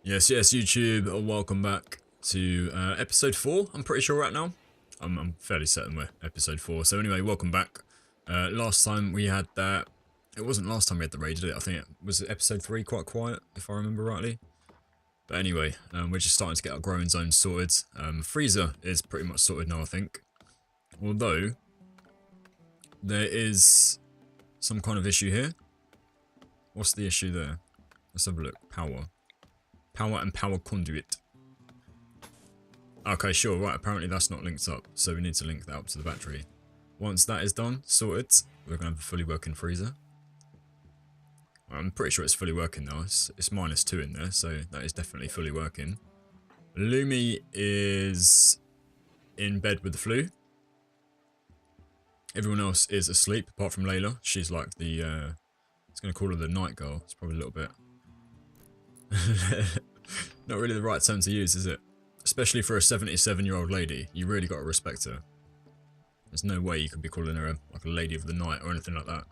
Yes, YouTube, welcome back to episode 4, I'm pretty sure right now. I'm fairly certain we're episode 4. So anyway, welcome back. Last time we had that, it wasn't last time we had the raid, did it? I think it was episode 3, quite quiet, if I remember rightly. But anyway, we're just starting to get our growing zone sorted. Freezer is pretty much sorted now, I think. Although, there is some kind of issue here. What's the issue there? Let's have a look. Power. Power and power conduit. Okay, sure, right, apparently that's not linked up, so we need to link that up to the battery. Once that is done, sorted, we're going to have a fully working freezer. I'm pretty sure it's fully working now, it's -2 in there, so that is definitely fully working. Lumi is in bed with the flu. Everyone else is asleep, apart from Layla. She's like the, I was going to call her the night girl, it's probably a little bit... not really the right term to use, is it? Especially for a 77-year-old lady, you really got to respect her. There's no way you could be calling her like a lady of the night or anything like that.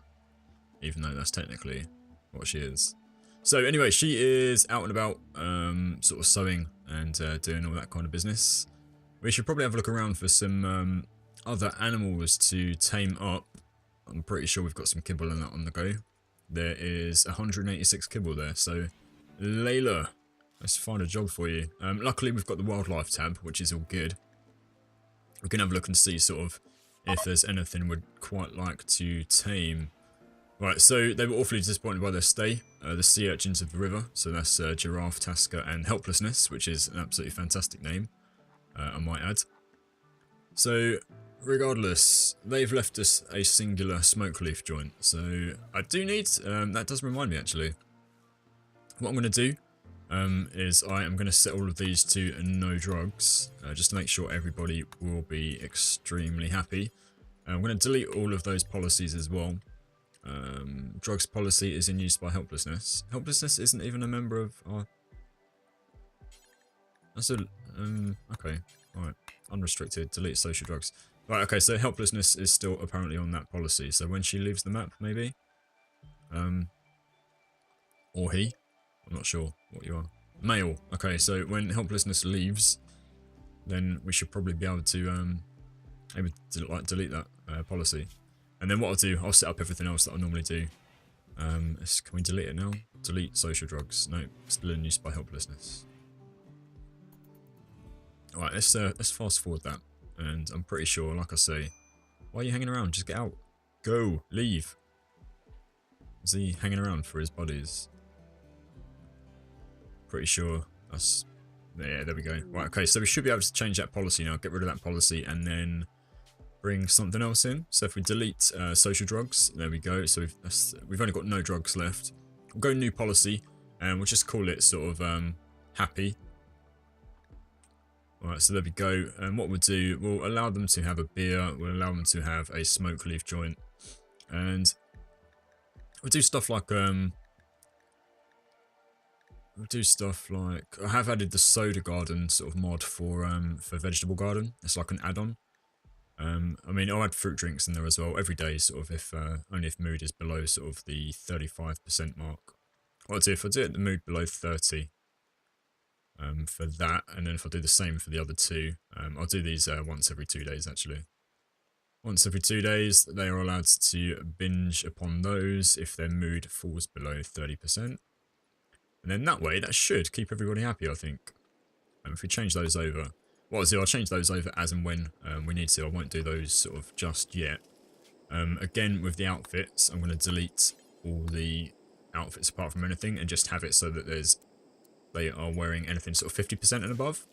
Even though that's technically what she is. So anyway, she is out and about, sort of sewing and doing all that kind of business. We should probably have a look around for some other animals to tame up. I'm pretty sure we've got some kibble and that on the go. There is 186 kibble there, so Layla, let's find a job for you. Luckily, we've got the wildlife tab, which is all good. We can have a look and see sort of if there's anything we'd quite like to tame. Right, so they were awfully disappointed by their stay. The sea urchins of the river, so that's Giraffe, Tasker, and Helplessness, which is an absolutely fantastic name, I might add. So, regardless, they've left us a singular smoke leaf joint. So, I do need, that does remind me actually. What I'm going to do is I am going to set all of these to no drugs, just to make sure everybody will be extremely happy. I'm going to delete all of those policies as well. Drugs policy is in use by Helplessness. Helplessness isn't even a member of our... That's a... okay, alright. Unrestricted, delete social drugs. Right, okay, so Helplessness is still apparently on that policy, so when she leaves the map, maybe? Or he? I'm not sure what you are. Male. Okay, so when Helplessness leaves, then we should probably be able to like delete that policy. And then what I'll do, I'll set up everything else that I normally do. Can we delete it now? Delete social drugs. No, still in use by Helplessness. Alright, let's fast forward that. And I'm pretty sure, like I say, why are you hanging around? Just get out. Go. Leave. Is he hanging around for his buddies? Pretty sure that's... Yeah, there we go. Right, okay, so we should be able to change that policy now. Get rid of that policy and then bring something else in. So if we delete social drugs, there we go. So we've only got no drugs left. We'll go new policy and we'll just call it sort of happy. Alright, so there we go. And what we'll do, we'll allow them to have a beer. We'll allow them to have a smoke leaf joint. And we'll do stuff like... We'll do stuff like... I have added the soda garden sort of mod for vegetable garden. It's like an add-on. I mean, I'll add fruit drinks in there as well every day, sort of, if only if mood is below sort of the 35% mark. What I'll do, if I do it the mood below 30 for that, and then if I do the same for the other two, I'll do these once every 2 days actually. Once every 2 days, they are allowed to binge upon those if their mood falls below 30%. And then that way, that should keep everybody happy, I think. If we change those over... What I'll do, I'll change those over as and when we need to. I won't do those sort of just yet. Again, with the outfits, I'm going to delete all the outfits apart from anything and just have it so that they are wearing anything sort of 50% and above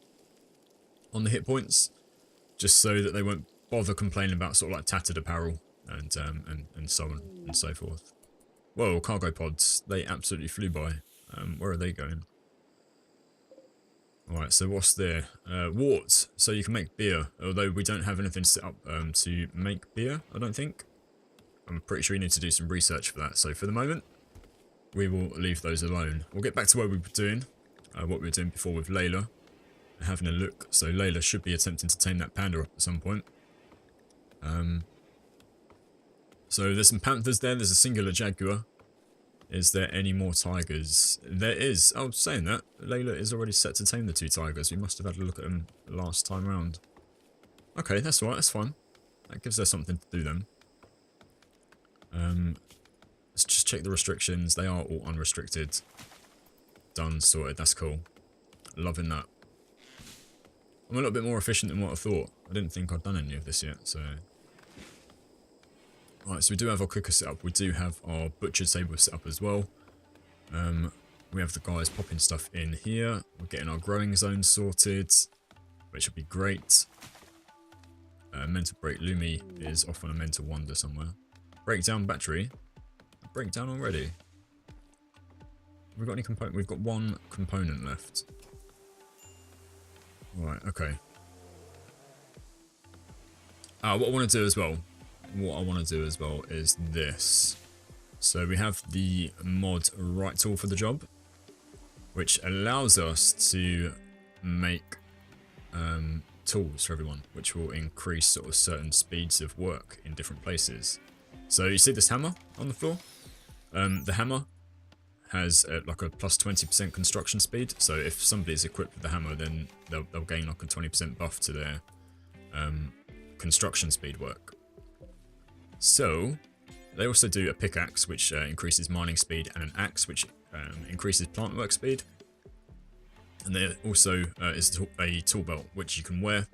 on the hit points, just so that they won't bother complaining about sort of like tattered apparel and so on and so forth. Whoa, cargo pods, they absolutely flew by. Where are they going? Alright, so what's there? Wort, so you can make beer, although we don't have anything set up to make beer, I don't think. I'm pretty sure you need to do some research for that, so for the moment, we will leave those alone. We'll get back to what we were doing, what we were doing before with Layla, having a look. So Layla should be attempting to tame that panda up at some point. So there's some panthers there, there's a singular jaguar. Is there any more tigers? There is. Oh, saying that, Layla is already set to tame the 2 tigers. We must have had a look at them last time round. Okay, that's alright, that's fine. That gives her something to do then. Let's just check the restrictions. They are all unrestricted. Done, sorted, that's cool. Loving that. I'm a little bit more efficient than what I thought. I didn't think I'd done any of this yet, so... Right, so we do have our cooker set up. We do have our butcher table set up as well. We have the guys popping stuff in here. We're getting our growing zone sorted, which would be great. Mental break. Lumi is off on a mental wander somewhere. Breakdown battery. Breakdown already. Have we got any component? We've got 1 component left. Right, okay. What I want to do as well. What I want to do as well is this. So we have the mod right tool for the job, which allows us to make tools for everyone, which will increase sort of certain speeds of work in different places. So you see this hammer on the floor? The hammer has like a plus 20% construction speed. So if somebody's equipped with the hammer, then they'll gain like a 20% buff to their construction speed work. So they also do a pickaxe, which increases mining speed, and an axe, which increases plant work speed. And there also is a tool belt, which you can wear,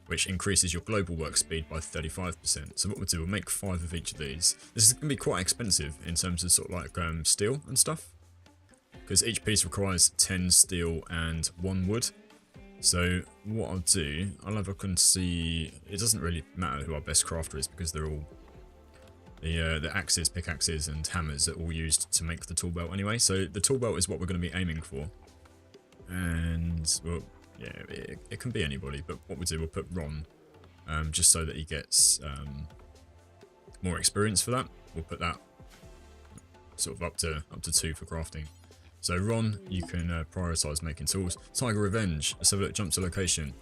which increases your global work speed by 35%. So what we'll do, we'll make 5 of each of these. This is going to be quite expensive in terms of sort of like steel and stuff, because each piece requires 10 steel and 1 wood. So what I'll do, I'll have a look and see. It doesn't really matter who our best crafter is, because they're all the axes, pickaxes, and hammers are all used to make the tool belt anyway. So the tool belt is what we're going to be aiming for. And well, yeah, it can be anybody, but what we'll do, we'll put Ron, just so that he gets more experience for that. We'll put that sort of up to 2 for crafting. So Ron, you can prioritize making tools. Tiger Revenge. Let's have a look. Jump to location.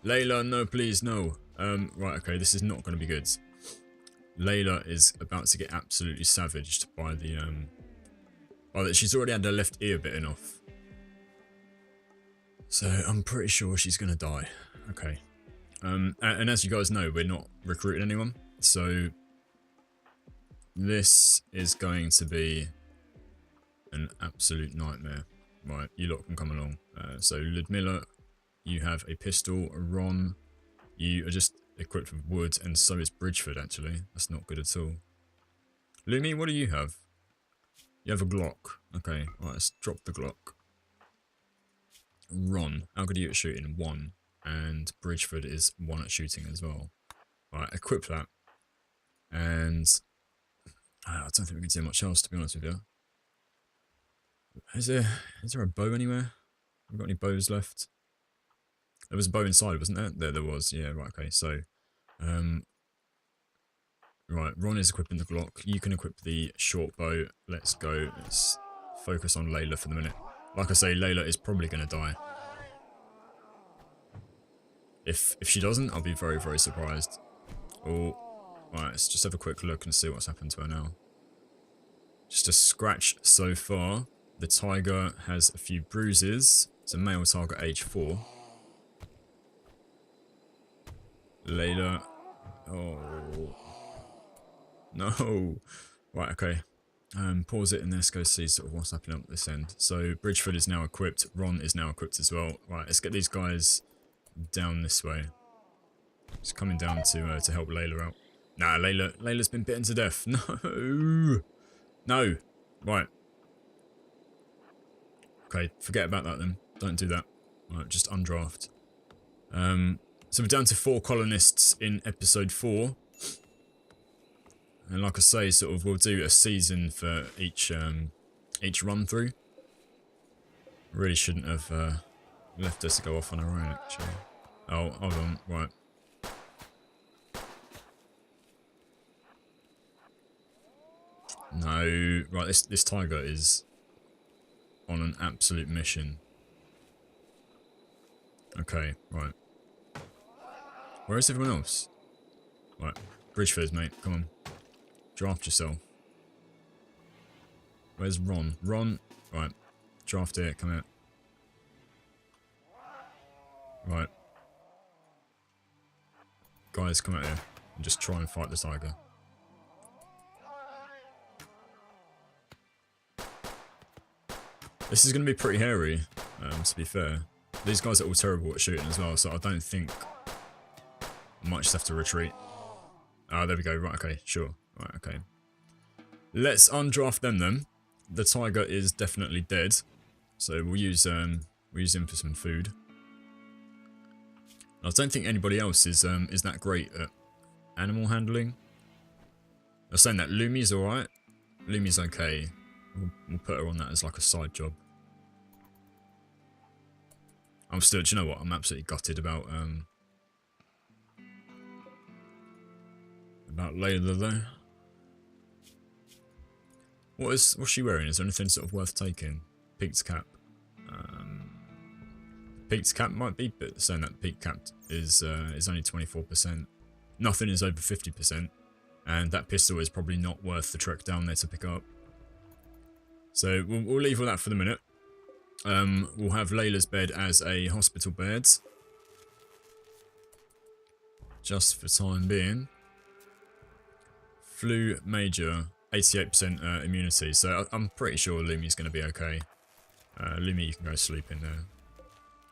Layla, no, please, no. Right, okay, this is not going to be good. Layla is about to get absolutely savaged by the she's already had her left ear bitten off. So I'm pretty sure she's going to die. Okay. And as you guys know, we're not recruiting anyone. So this is going to be an absolute nightmare. Right, you lot can come along. So Ludmilla, you have a pistol. Ron, you are just equipped with wood, and so is Bridgeford, actually. That's not good at all. Lumi, what do you have? You have a Glock. Okay, right, let's drop the Glock. Ron, how good are you at shooting? 1. And Bridgeford is 1 at shooting as well. Right, equip that. And I don't think we can do much else, to be honest with you. Is there a bow anywhere? Have we got any bows left? There was a bow inside, wasn't there? There was. Yeah, right, okay. So, right, Ron is equipping the Glock. You can equip the short bow. Let's go. Let's focus on Layla for the minute. Like I say, Layla is probably going to die. If she doesn't, I'll be very, very surprised. Oh, right, let's just have a quick look and see what's happened to her now. Just a scratch so far. The tiger has a few bruises. It's a male tiger, age 4. Layla. Oh. No. Right, okay. Pause it and let's go see sort of what's happening up this end. So Bridgeford is now equipped. Ron is now equipped as well. Right, let's get these guys down this way. Just coming down to help Layla out. Nah, Layla's been bitten to death. No. No. Right. Okay, forget about that then. Don't do that. Right, just undraft. So we're down to 4 colonists in episode 4. And like I say, sort of we'll do a season for each run through. Really shouldn't have left us to go off on our own, actually. Oh, hold on, right. No, right, this tiger is on an absolute mission. Okay, right. Where is everyone else? Right, Bridgeford, mate, come on. Draft yourself. Where's Ron? Ron, right, draft here, come here. Right. Guys, come out here and just try and fight the tiger. This is going to be pretty hairy, to be fair. These guys are all terrible at shooting as well, so I don't think I might just have to retreat. Ah, there we go. Right, okay, sure. Right, okay. Let's undraft them then. The tiger is definitely dead, so we'll use him for some food. I don't think anybody else is that great at animal handling. I was saying that Lumi's alright. Lumi's okay. We'll put her on that as like a side job. I'm still, do you know what? I'm absolutely gutted about Layla though. What's she wearing? Is there anything sort of worth taking? Peaked cap. Peaked cap might be, but saying that peaked cap is only 24%. Nothing is over 50%, and that pistol is probably not worth the trek down there to pick up. So we'll leave all that for the minute. We'll have Layla's bed as a hospital bed, just for time being. Flu major, 88% immunity, so I'm pretty sure Lumi's going to be okay. Lumi, you can go sleep in there.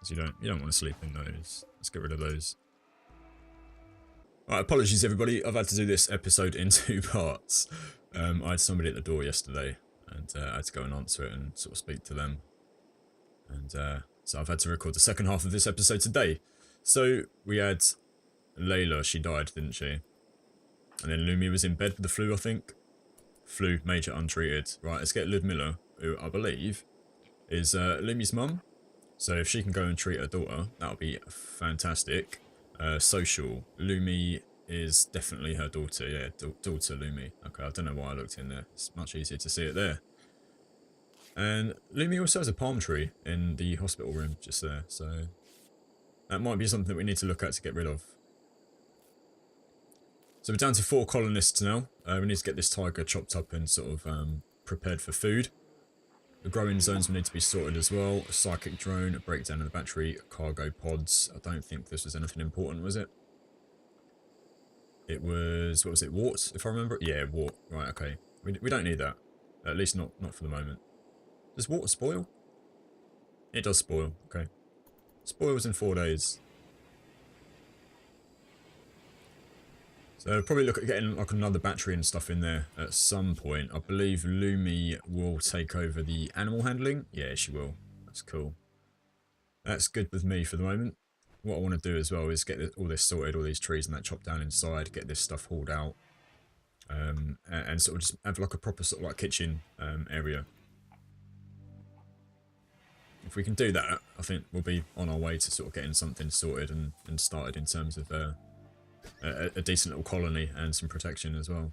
You don't want to sleep in those. Let's get rid of those. Alright, apologies everybody. I've had to do this episode in 2 parts. I had somebody at the door yesterday, and I had to go and answer it and sort of speak to them. And so I've had to record the second half of this episode today. So we had Layla. She died, didn't she? And then Lumi was in bed with the flu, I think. Flu major untreated. Right, let's get Ludmilla, who I believe is Lumi's mum. So if she can go and treat her daughter, that'll be fantastic. Social. Lumi is definitely her daughter. Yeah, daughter Lumi. Okay, I don't know why I looked in there. It's much easier to see it there. And Lumi also has a palm tree in the hospital room just there. So that might be something that we need to look at to get rid of. So we're down to 4 colonists now. We need to get this tiger chopped up and sort of prepared for food. The growing zones will need to be sorted as well. A psychic drone, a breakdown of the battery, cargo pods. I don't think this was anything important, was it? It was, what was it, wart, if I remember? Yeah, wart. Right, okay. We don't need that. At least not for the moment. Does water spoil? It does spoil, okay. Spoils in 4 days. So probably look at getting like another battery and stuff in there at some point. I believe Lumi will take over the animal handling. Yeah, she will. That's cool. That's good with me for the moment. What I want to do as well is get all this sorted, all these trees and that chopped down inside, get this stuff hauled out, and sort of just have like a proper sort of like kitchen area. If we can do that, I think we'll be on our way to sort of getting something sorted and started in terms of a decent little colony and some protection as well.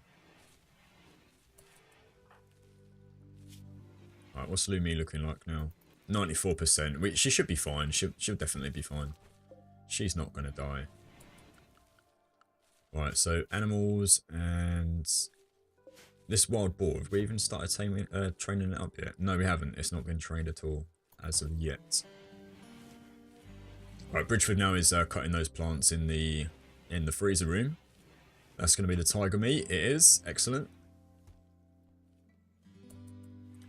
Alright, what's Lumi looking like now? 94%. She should be fine. She'll definitely be fine. She's not going to die. Right, so animals and this wild boar. Have we even started training it up yet? No, we haven't. It's not been trained at all as of yet. Right, Bridgeford now is cutting those plants in the freezer room. That's going to be the tiger meat. It is. Excellent.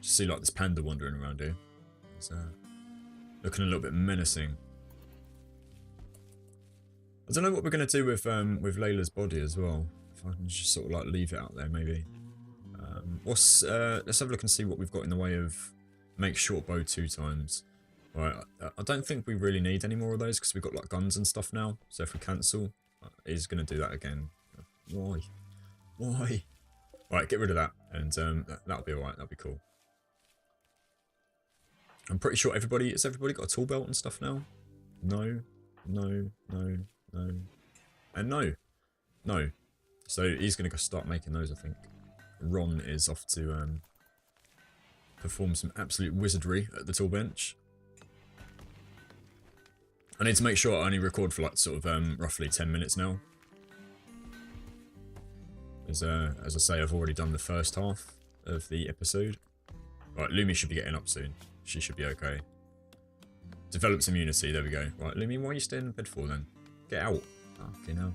Just see like this panda wandering around here. It's looking a little bit menacing. I don't know what we're going to do with Layla's body as well. If I can just sort of like leave it out there maybe. Let's have a look and see what we've got in the way of make short bow 2 times. Right, I don't think we really need any more of those because we've got like guns and stuff now. So if we cancel, he's going to do that again. Why? Why? Right, get rid of that, and that'll be alright. That'll be cool. I'm pretty sure has everybody got a tool belt and stuff now? No, no, no, no, and no, no. So he's going to go start making those, I think. Ron is off to perform some absolute wizardry at the tool bench. I need to make sure I only record for like sort of roughly 10 minutes now. As I say, I've already done the first half of the episode. Right, Lumi should be getting up soon. She should be okay. Develops immunity, there we go. Right, Lumi, why are you staying in bed for then? Get out. Okay, now.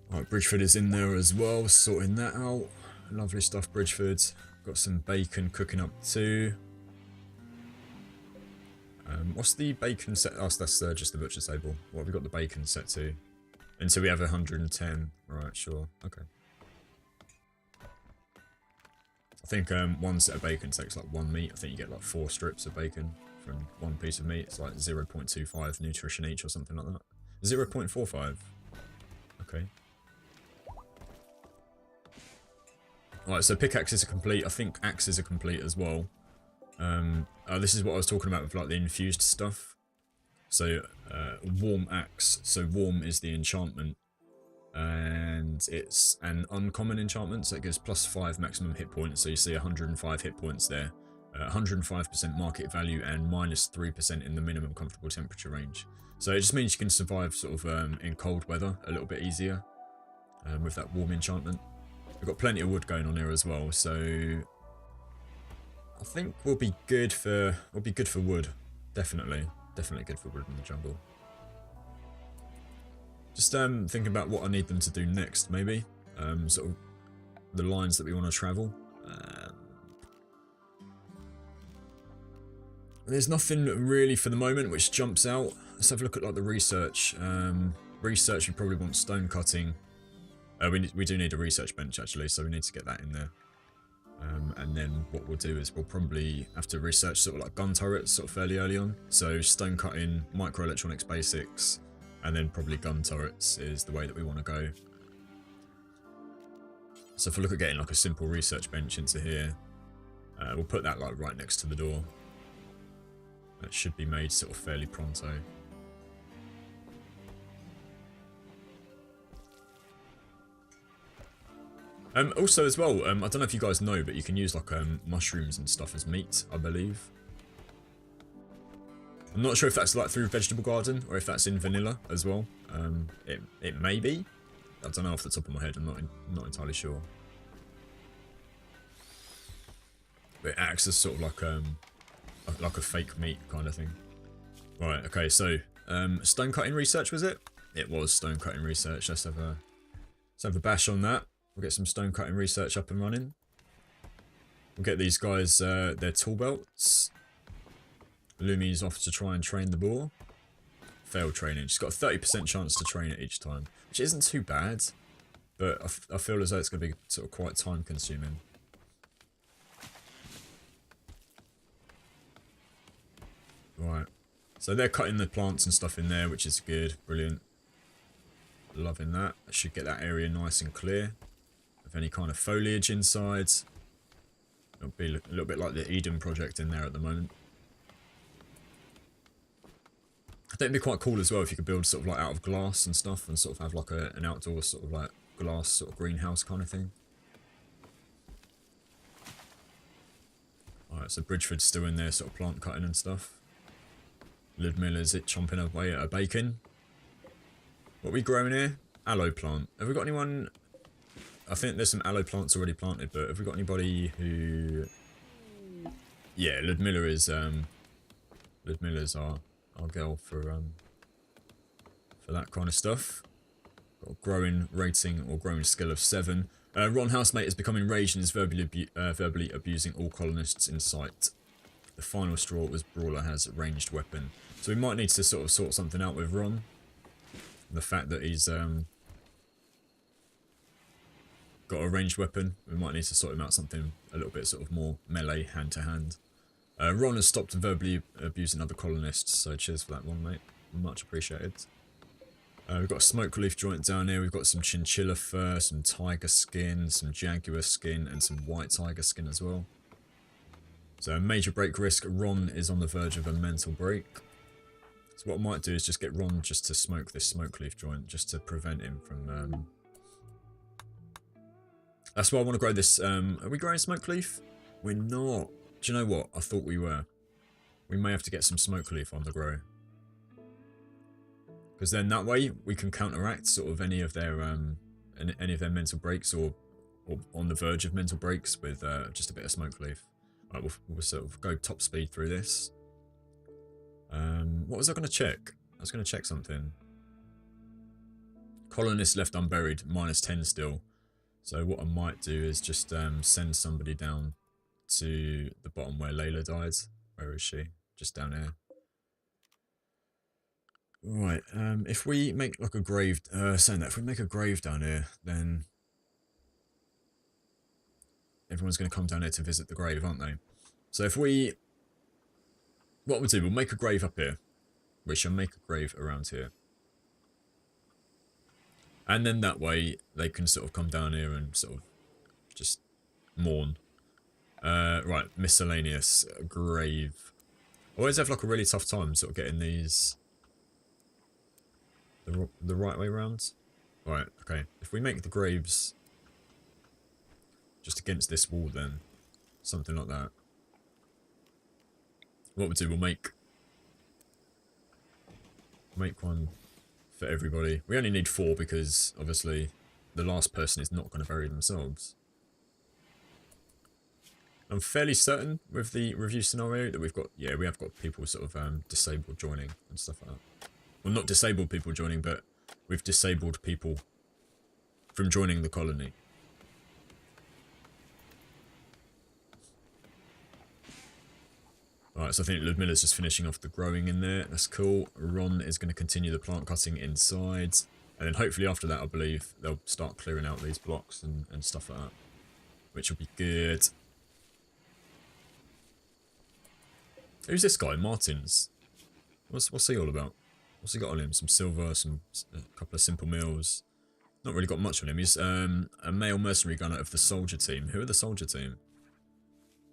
Right, Bridgeford is in there as well, sorting that out. Lovely stuff, Bridgeford. Got some bacon cooking up too. What's the bacon set? Oh, that's just the butcher table. What have we got the bacon set to? Until we have 110. Right, sure. Okay. I think one set of bacon takes like 1 meat. I think you get like 4 strips of bacon from 1 piece of meat. It's like 0.25 nutrition each or something like that. 0.45. Okay. Alright, so pickaxes are complete. I think axes are complete as well. This is what I was talking about with like the infused stuff. So, warm axe. So warm is the enchantment. And it's an uncommon enchantment, so it gives +5 maximum hit points. So you see 105 hit points there. 105% market value and -3% in the minimum comfortable temperature range. So it just means you can survive sort of in cold weather a little bit easier with that warm enchantment. We've got plenty of wood going on here as well, so I think we'll be good for wood. Definitely good for wood in the jungle. Just thinking about what I need them to do next, maybe. Sort of the lines that we want to travel. There's nothing really for the moment which jumps out. Let's have a look at like the research. Research, we probably want stone cutting. We do need a research bench actually, so we need to get that in there. And then what we'll do is we'll probably have to research sort of like gun turrets sort of fairly early on. So stone cutting, microelectronics basics, and then probably gun turrets is the way that we want to go. So if we look at getting like a simple research bench into here, we'll put that like right next to the door. That should be made sort of fairly pronto. Also as well, I don't know if you guys know, but you can use like mushrooms and stuff as meat, I believe. I'm not sure if that's like through Vegetable Garden or if that's in vanilla as well. It may be. I don't know off the top of my head. I'm not entirely sure. But it acts as sort of like a fake meat kind of thing. Right. Okay. So stone cutting research, was it? It was stone cutting research. Let's have a bash on that. We'll get some stone cutting research up and running. We'll get these guys their tool belts. Lumi's off to try and train the boar. Failed training. She's got a 30% chance to train it each time, which isn't too bad, but I feel as though it's going to be sort of quite time consuming. Right. So they're cutting the plants and stuff in there, which is good. Brilliant. Loving that. I should get that area nice and clear of any kind of foliage inside. It'll be a little bit like the Eden project in there at the moment. I think it'd be quite cool as well if you could build sort of like out of glass and stuff and sort of have like an outdoor sort of like glass sort of greenhouse kind of thing. Alright, so Bridgeford's still in there sort of plant cutting and stuff. Ludmilla's chomping away at her bacon. What are we growing here? Aloe plant. Have we got anyone? I think there's some aloe plants already planted, but have we got anybody who... Yeah, Ludmilla is Ludmilla's our girl for that kind of stuff. Got a growing rating or growing skill of 7. Ron Housemate is becoming enraged and is verbally abusing all colonists in sight. The final straw was Brawler has a ranged weapon. So we might need to sort of sort something out with Ron. The fact that he's got a ranged weapon, we might need to sort him out something a little bit sort of more melee, hand to hand. Ron has stopped verbally abusing other colonists, so cheers for that one, mate. Much appreciated. We've got a smoke leaf joint down here. We've got some chinchilla fur, some tiger skin, some jaguar skin, and some white tiger skin as well. So major break risk. Ron is on the verge of a mental break. So what I might do is just get Ron just to smoke this smoke leaf joint, just to prevent him from... That's why I want to grow this... Are we growing smoke leaf? We're not. Do you know what? I thought we were. We may have to get some smoke leaf on the grow. Because then that way we can counteract sort of any of their mental breaks, or or on the verge of mental breaks with just a bit of smoke leaf. Right, we'll sort of go top speed through this. What was I going to check? I was going to check something. Colonists left unburied, -10 still. So what I might do is just send somebody down to the bottom where Layla died. Where is she? Just down here. Right, if we make like a grave, saying that, if we make a grave down here, then everyone's going to come down here to visit the grave, aren't they? So if we, what we'll do, we'll make a grave up here. We shall make a grave around here. And then that way, they can sort of come down here and sort of just mourn. Right, miscellaneous grave. I always have like a really tough time sort of getting these the right way around. Right, okay. If we make the graves just against this wall then, something like that. What we'll do, we'll make one for everybody. We only need 4 because obviously the last person is not going to bury themselves. I'm fairly certain with the review scenario that we've got, yeah, we have got people sort of disabled joining and stuff like that. Well, not disabled people joining, but we've disabled people from joining the colony. Alright, so I think Ludmilla's just finishing off the growing in there. That's cool. Ron is going to continue the plant cutting inside. And then hopefully after that, I believe, they'll start clearing out these blocks and stuff like that. Which will be good. Who's this guy? Martins. What's he all about? What's he got on him? Some silver, a couple of simple meals. Not really got much on him. He's a male mercenary gunner of the soldier team. Who are the soldier team?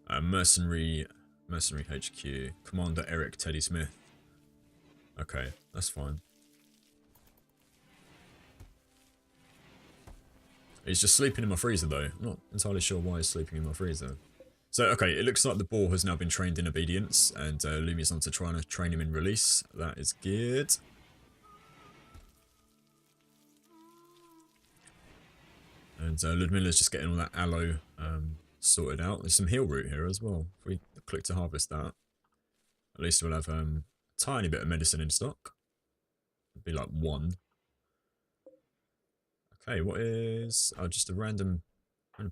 Mercenary HQ. Commander Eric Teddy Smith. Okay, that's fine. He's just sleeping in my freezer though. I'm not entirely sure why he's sleeping in my freezer. So, okay, it looks like the boar has now been trained in obedience, and Lumia's on to trying to train him in release. That is good. And Ludmilla's just getting all that aloe sorted out. There's some heal root here as well. If we click to harvest that, at least we'll have a tiny bit of medicine in stock. It'd be like 1. Okay, what is... Oh, just a random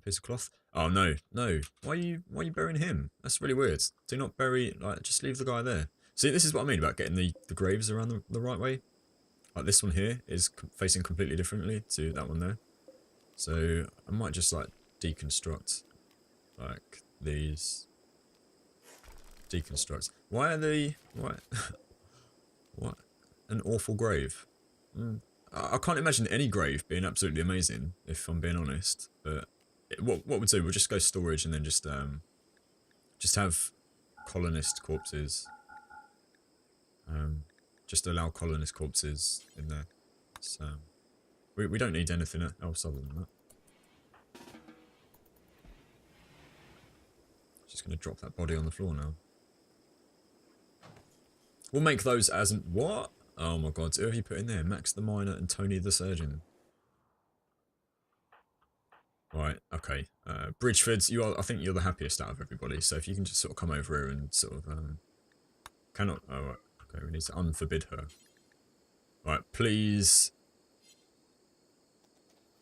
piece of cloth. Oh no, no. Why are you burying him? That's really weird. Do not bury, like, just leave the guy there. See, this is what I mean about getting the graves around the right way. Like this one here is facing completely differently to that one there. So I might just like deconstruct like these. Deconstruct. Why are they, what? What? An awful grave. I can't imagine any grave being absolutely amazing, if I'm being honest, but what we'll do, we'll just go storage and then just have colonist corpses. Just allow colonist corpses in there. So we don't need anything else other than that. Just gonna drop that body on the floor now. We'll make those as an what? Oh my god, who have you put in there? Max the Miner and Tony the Surgeon. Right, okay. Bridgeford, I think you're the happiest out of everybody, so if you can just sort of come over here and sort of, cannot, oh, right, okay, we need to unforbid her. Right, please.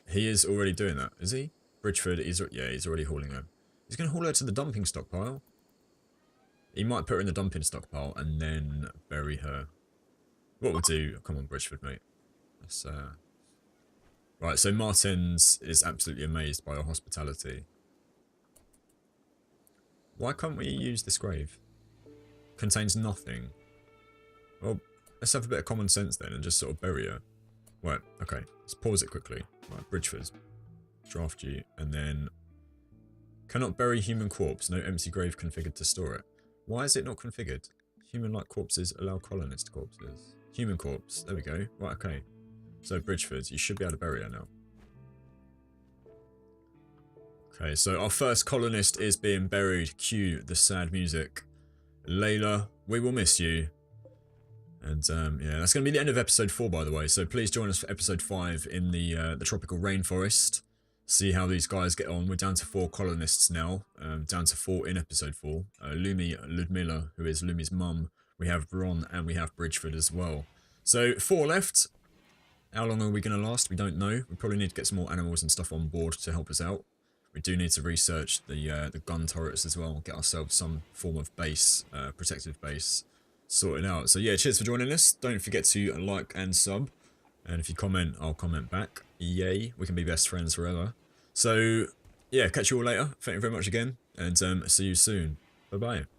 He is already doing that, is he? Bridgeford, yeah, he's already hauling her. He's going to haul her to the dumping stockpile. He might put her in the dumping stockpile and then bury her. What we'll do, come on Bridgeford, mate. Let's, right, so Martins is absolutely amazed by our hospitality. Why can't we use this grave? Contains nothing. Well, let's have a bit of common sense then and just sort of bury her. Right, okay, let's pause it quickly. Right, Bridgeford. Draft you, and then... Cannot bury human corpse, no empty grave configured to store it. Why is it not configured? Human-like corpses allow colonist corpses. Human corpse, there we go. Right, okay. So, Bridgeford, you should be able to bury her now. Okay, so our first colonist is being buried. Cue the sad music. Layla, we will miss you. And, yeah, that's going to be the end of episode 4, by the way. So please join us for episode 5 in the tropical rainforest. see how these guys get on. We're down to 4 colonists now, down to 4 in episode 4. Lumi, Ludmilla, who is Lumi's mum. We have Ron, and we have Bridgeford as well. So 4 left. How long are we going to last? We don't know. We probably need to get some more animals and stuff on board to help us out. We do need to research the gun turrets as well. Get ourselves some form of base, protective base, sorted out. So yeah, cheers for joining us. Don't forget to like and sub. And if you comment, I'll comment back. Yay, we can be best friends forever. So yeah, catch you all later. Thank you very much again, and see you soon. Bye bye.